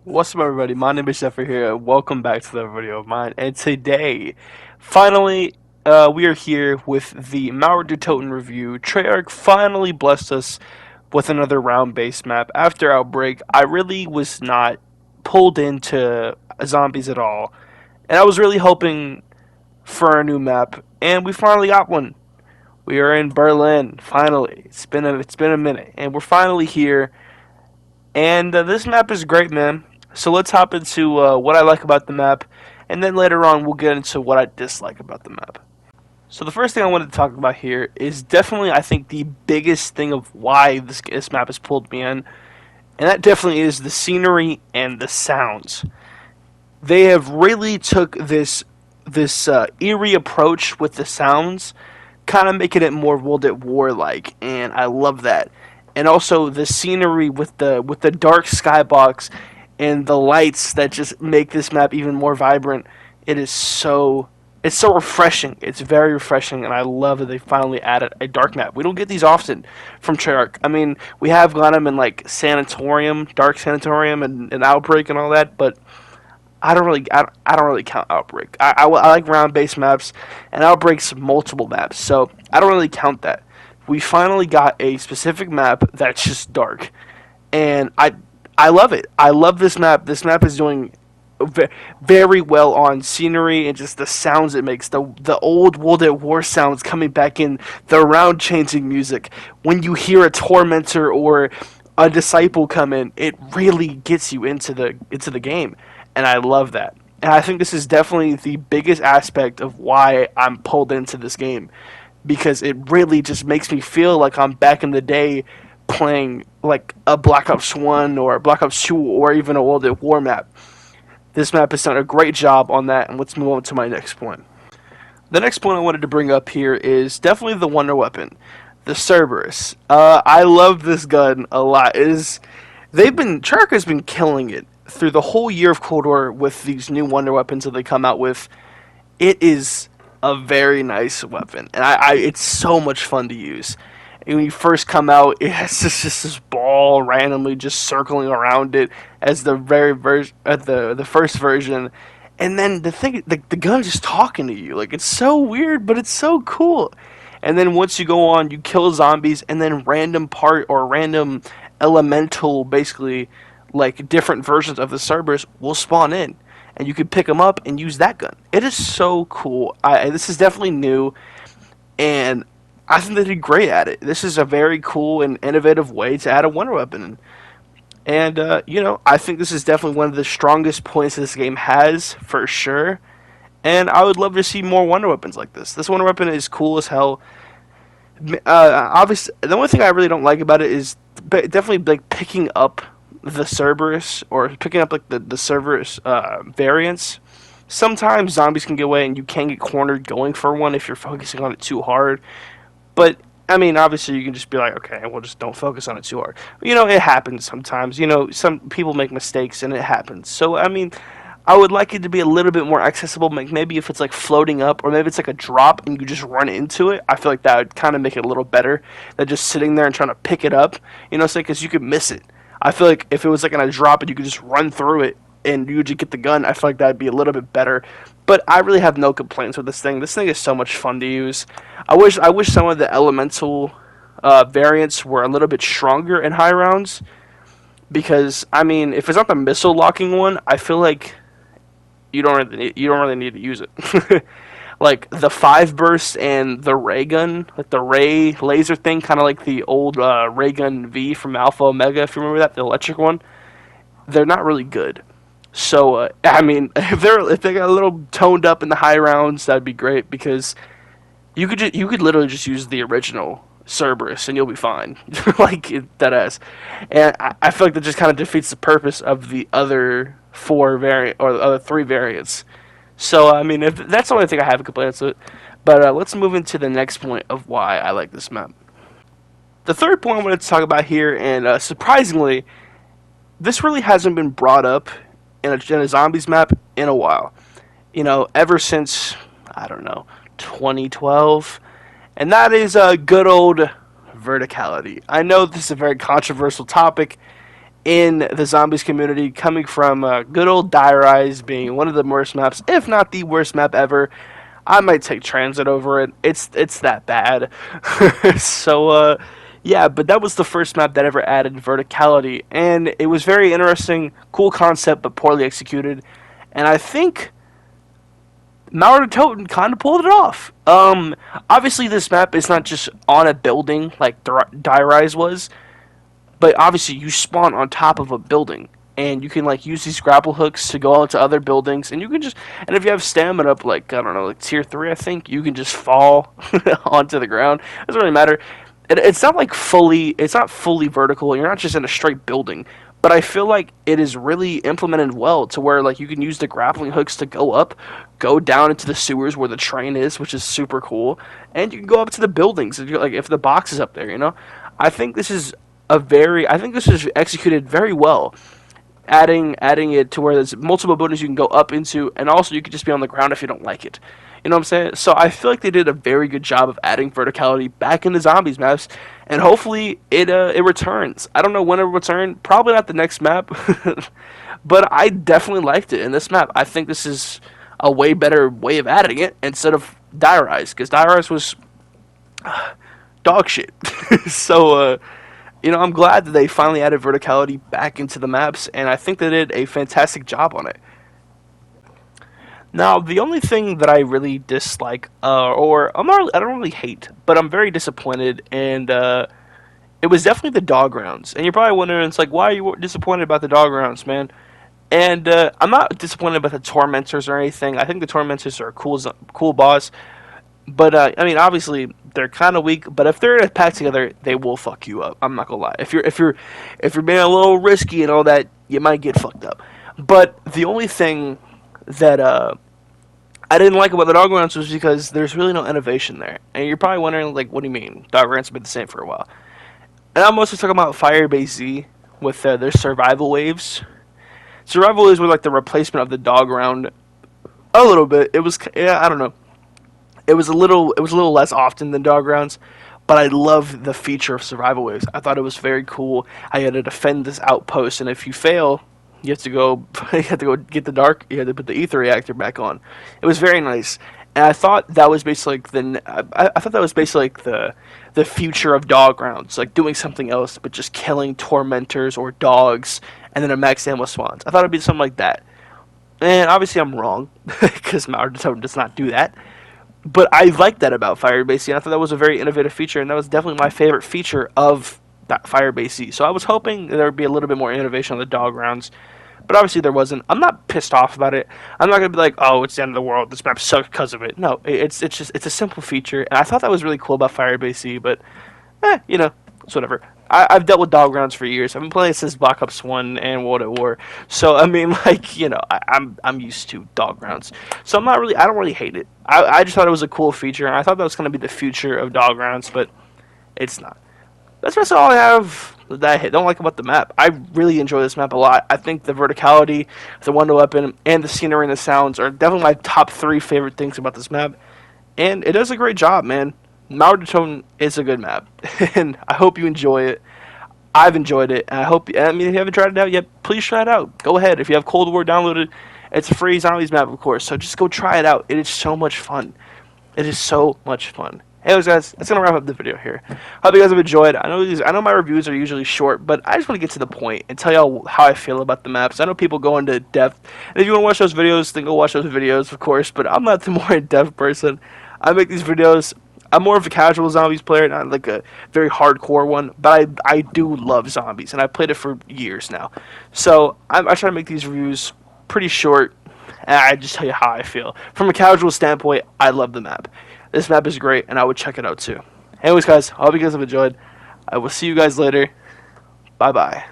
What's up, everybody? My name is Jeffrey here. Welcome back to the video of mine. And today, finally, we are here with the Mauer to Toten review. Treyarch finally blessed us with another round-based map. After Outbreak, I really was not pulled into zombies at all, and I was really hoping for a new map, and we finally got one. We are in Berlin. Finally, it's been a minute, and we're finally here. And this map is great, man. So let's hop into what I like about the map, and then later on we'll get into what I dislike about the map. So the first thing I wanted to talk about here is definitely, I think, the biggest thing of why this map has pulled me in, and that definitely is the scenery and the sounds. They have really took this eerie approach with the sounds, kind of making it more World at War like, and I love that. And also the scenery with the dark skybox and the lights that just make this map even more vibrant. It's so refreshing. It's very refreshing, and I love that they finally added a dark map. We don't get these often from Treyarch. I mean, we have got them in like Sanatorium, Dark Sanatorium, and Outbreak and all that, but I don't really count Outbreak. I like round based maps, and Outbreak's multiple maps, so I don't really count that. We finally got a specific map that's just dark, and I love it. I love this map. This map is doing very well on scenery and just the sounds it makes. The old World at War sounds coming back in. The round changing music. When you hear a tormentor or a disciple come in, it really gets you into the game, and I love that. And I think this is definitely the biggest aspect of why I'm pulled into this game, because it really just makes me feel like I'm back in the day playing like a Black Ops 1 or Black Ops 2 or even a World at War map. This map has done a great job on that, and let's move on to my next point. The next point I wanted to bring up here is definitely the wonder weapon, the Cerberus. I love this gun a lot. Treyarch has been killing it through the whole year of Cold War with these new wonder weapons that they come out with. It is a very nice weapon, and it's so much fun to use. And when you first come out, it has just this ball randomly just circling around it as the first version, and then the gun just talking to you, like it's so weird, but it's so cool. And then once you go on, you kill zombies, and then random part or random elemental, basically like different versions of the Cerberus will spawn in, and you can pick them up and use that gun. It is so cool. This is definitely new, and I think they did great at it. This is a very cool and innovative way to add a wonder weapon. And, I think this is definitely one of the strongest points this game has, for sure. And I would love to see more wonder weapons like this. This wonder weapon is cool as hell. Obviously, the only thing I really don't like about it is definitely like picking up the Cerberus or picking up like the Cerberus variants. Sometimes zombies can get away and you can get cornered going for one if you're focusing on it too hard. But I mean, obviously, you can just be like, okay, well, just don't focus on it too hard. It happens sometimes. Some people make mistakes, and it happens. So, I mean, I would like it to be a little bit more accessible. Like maybe if it's like floating up, or maybe it's like a drop, and you just run into it. I feel like that would kind of make it a little better than just sitting there and trying to pick it up. Because you could miss it. I feel like if it was like in a drop and you could just run through it and you just get the gun, I feel like that'd be a little bit better. But I really have no complaints with this thing. This thing is so much fun to use. I wish some of the elemental variants were a little bit stronger in high rounds, because I mean, if it's not the missile locking one, I feel like you don't really need to use it. Like the 5 burst and the ray gun, like the ray laser thing, kind of like the old ray gun V from Alpha Omega, if you remember that, the electric one. They're not really good. So I mean, if they got a little toned up in the high rounds, that'd be great, because you could literally just use the original Cerberus and you'll be fine, like that ass. And I feel like that just kind of defeats the purpose of the other 4 variant or the other 3 variants. So I mean, if that's the only thing I have complaints with. But let's move into the next point of why I like this map. The third point I wanted to talk about here, and surprisingly, this really hasn't been brought up in a zombies map in a while. Ever since, I don't know, 2012, and that is a good old verticality. I know this is a very controversial topic, in the zombies community, coming from good old Die Rise being one of the worst maps, if not the worst map ever. I might take Transit over it. It's that bad. So yeah, but that was the first map that ever added verticality, and it was very interesting, cool concept, but poorly executed. And I think Toten kind of pulled it off. Obviously this map is not just on a building like Die Rise was, but obviously you spawn on top of a building, and you can like use these grapple hooks to go out to other buildings, and you can just, and if you have stamina up like, I don't know, like tier 3, I think, you can just fall onto the ground. It doesn't really matter. It's not like it's not fully vertical. You're not just in a straight building, but I feel like it is really implemented well to where like you can use the grappling hooks to go up, go down into the sewers where the train is, which is super cool, and you can go up to the buildings if you're like, if the box is up there, you know. I think this is I think this is executed very well, adding it to where there's multiple buildings you can go up into, and also you can just be on the ground if you don't like it. You know what I'm saying? So I feel like they did a very good job of adding verticality back into zombies maps, and hopefully it returns. I don't know when it will return. Probably not the next map, but I definitely liked it in this map. I think this is a way better way of adding it instead of Die Rise, because Die Rise was dog shit. So you know, I'm glad that they finally added verticality back into the maps, and I think they did a fantastic job on it. Now, the only thing that I really dislike, I don't really hate, but I'm very disappointed, and it was definitely the dog rounds. And you're probably wondering, it's like, why are you disappointed about the dog rounds, man? And I'm not disappointed about the tormentors or anything. I think the tormentors are a cool boss. But I mean, obviously they're kind of weak. But if they're in a pack together, they will fuck you up. I'm not gonna lie. If you're being a little risky and all that, you might get fucked up. But the only thing that I didn't like about the dog rounds was because there's really no innovation there. And you're probably wondering, like, what do you mean? Dog rounds have been the same for a while. And I'm mostly talking about Firebase Z with their survival waves. Survival waves were like the replacement of the dog round a little bit. It was, yeah, I don't know. It was a little less often than dog rounds, but I love the feature of survival waves. I thought it was very cool. I had to defend this outpost, and if you fail, you have to go get you had to put the ether reactor back on. It was very nice, and I thought that was basically like I thought that was basically like the future of dog rounds, like doing something else but just killing tormentors or dogs, and then a max ammo spawns. I thought it'd be something like that, and obviously I'm wrong because Toten does not do that. But I liked that about Firebase Z. I thought that was a very innovative feature, and that was definitely my favorite feature of that Firebase Z. So I was hoping there would be a little bit more innovation on the dog rounds, but obviously there wasn't. I'm not pissed off about it. I'm not gonna be like, oh, it's the end of the world. This map sucks because of it. No, it's a simple feature, and I thought that was really cool about Firebase Z. But you know, it's whatever. I've dealt with dog rounds for years. I've been playing since Black Ops 1 and World at War. So, I mean, like, you know, I'm used to dog rounds. So I don't really hate it. I just thought it was a cool feature, and I thought that was going to be the future of dog rounds, but it's not. That's all I have that I don't like about the map. I really enjoy this map a lot. I think the verticality, the wonder weapon, and the scenery and the sounds are definitely my top 3 favorite things about this map. And it does a great job, man. Toten is a good map, and I hope you enjoy it. I've enjoyed it, and I mean, if you haven't tried it out yet, please try it out. Go ahead. If you have Cold War downloaded, it's a free zombies map, of course, so just go try it out. It is so much fun. It is so much fun. Anyways, guys, that's gonna wrap up the video here. Hope you guys have enjoyed. I know my reviews are usually short, but I just want to get to the point and tell y'all how I feel about the maps. I know people go into depth, and if you want to watch those videos, then go watch those videos, of course. But I'm not the more in-depth person. I make these videos. I'm more of a casual zombies player, not like a very hardcore one, but I do love zombies, and I've played it for years now. So I try to make these reviews pretty short, and I just tell you how I feel. From a casual standpoint, I love the map. This map is great, and I would check it out too. Anyways, guys, I hope you guys have enjoyed. I will see you guys later. Bye-bye.